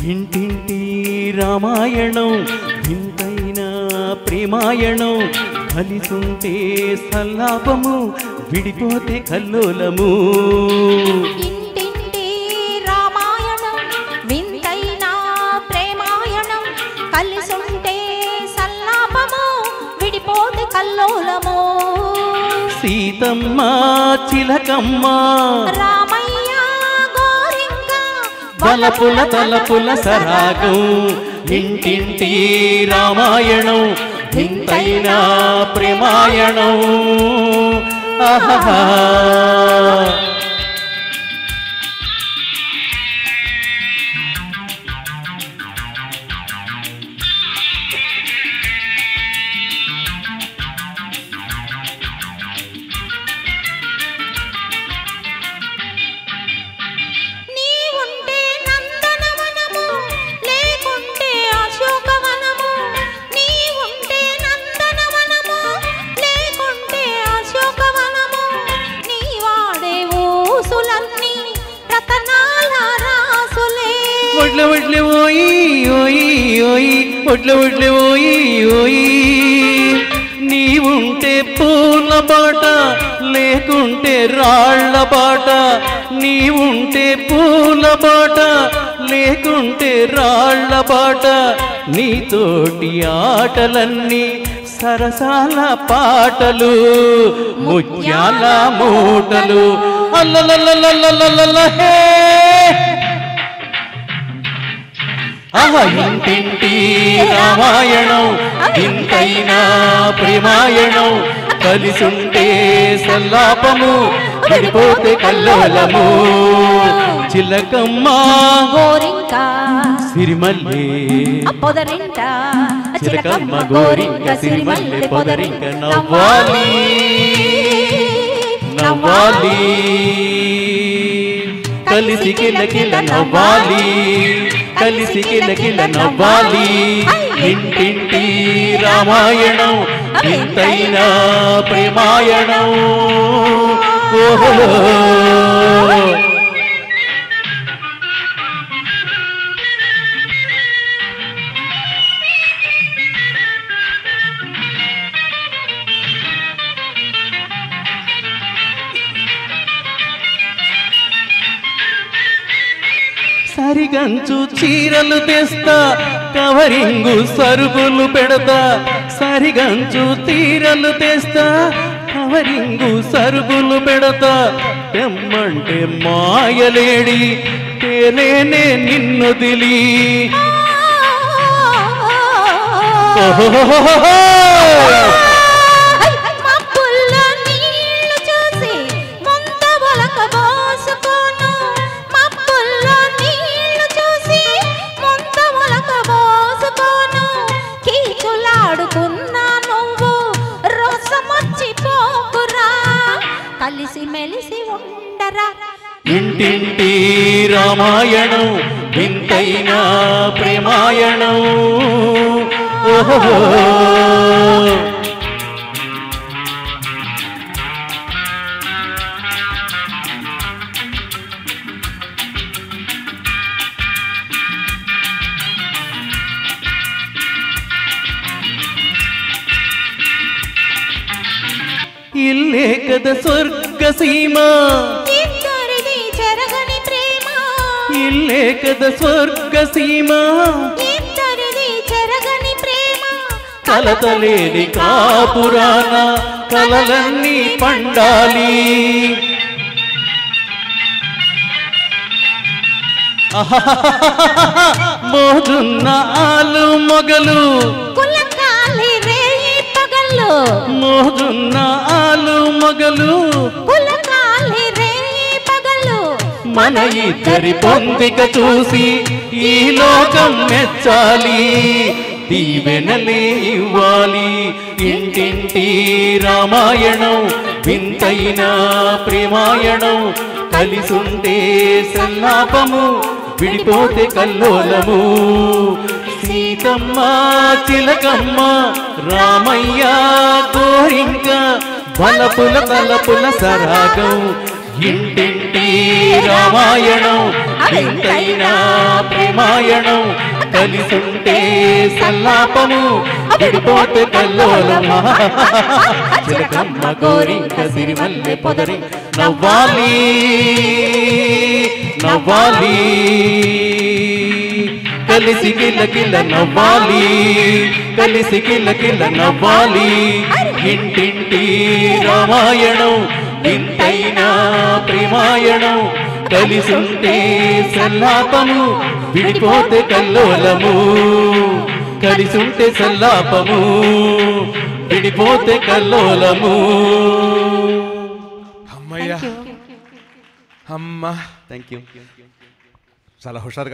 ఇంటింటి రామాయణం వింతైన ప్రేమాయణం కలిసుంటే సల్లాపము విడిపోతే కల్లోలము ఇంటింటి రామాయణం వింతైన ప్రేమాయణం కలిసుంటే సల్లాపము విడిపోతే కల్లోలము సీతమ్మ చిలకమ్మ రామయ్య గోరింక బలపుల తలపుల సరాగం ఇంటింటి రామాయణం వింతైన ప్రేమాయణం ఆహా ఒడ్ల ఒడ్ల ఓయి ఓయి ఓయి ఒడ్ల ఒడ్ల ఓయి ఓయి నీవుంటే పూల బాట లేకుంటే రాళ్ల బాట నీవుంటే పూల బాట లేకుంటే రాళ్ల బాట నీతోటి ఆటలన్నీ సరసాల పాటలు ముత్యాల మూటలు అల్లలల్లలల్లలల్ల హే ఇంటింటి రామాయణం వింతైన ప్రేమాయణం కలిసుంటే సల్లాపము విడిపోతే కల్లోలము చిలకమ్మ గోరింక సిరిమల్లె పొదరింట చిలకమ్మ గోరింక సిరిమల్లె పొదరింక నవ్వాలి నవ్వాలి కలిసి కిలకిల నవ్వాలి కలిసి కిలకిల నవ్వాలి ఇంటింటి రామాయణం వింతైన ప్రేమాయణం ఓహో సరిగంచు చీరలు తెస్తా కవరింగు సరుకులు పెడతా సరిగంచు చీరలు తెస్తా కవరింగు సరుకులు పెడతా తెమ్మంటే మాయలేడి తేలేనే నిన్ను దిలి కలిసి మెలిసి ఉండరా ఇంటింటి రామాయణం వింతైన ప్రేమాయణం ఓహో ఇల్లే కద స్వర్గ సీమ ఇద్దరిది చెరగని ప్రేమ ఇల్లే కద స్వర్గ సీమ ఇద్దరిది చెరగని ప్రేమ కలతలేని కాపురాన కలలన్నీ పండాలి మోదున్న ఆలు మొగలు కులకాలి రేయి పగలు మోదున్న ఆలు మొగలు కులకాలి రేయి పగలు మన ఇద్దరి పొందిక చూసి ఈ లోకం మెచ్చాలి దీవెనలే ఇవ్వాలి ఇంటింటి రామాయణం వింతైన ప్రేమాయణం కలిసుంటే సల్లాపము విడిపోతే కల్లోలము సీతమ్మ చిలకమ్మ రామయ్య గోరింక బలపుల తలపుల సరాగం ఇంటింటి రామాయణం వింతైన ప్రేమ రామాయణం కలిసుంటే సల్లాపము విడిపోతే కల్లోలమా చిలకమ్మ గోరింక సిరిమల్లె పొదరి నవ్వాలి నవ్వాలి కలిసి కిలకిల నవ్వాలి కలిసి కిలకిల నవ్వాలి ఇంటింటి రామాయణం వింతైన ప్రేమాయణం కలిసుంటే సల్లాపము విడిపోతే కల్లోలము కలిసుంటే సల్లాపము విడిపోతే కల్లోలము అమ్మయ్యా అమ్మా థ్యాంక్ యూ చాలా హుషారుగా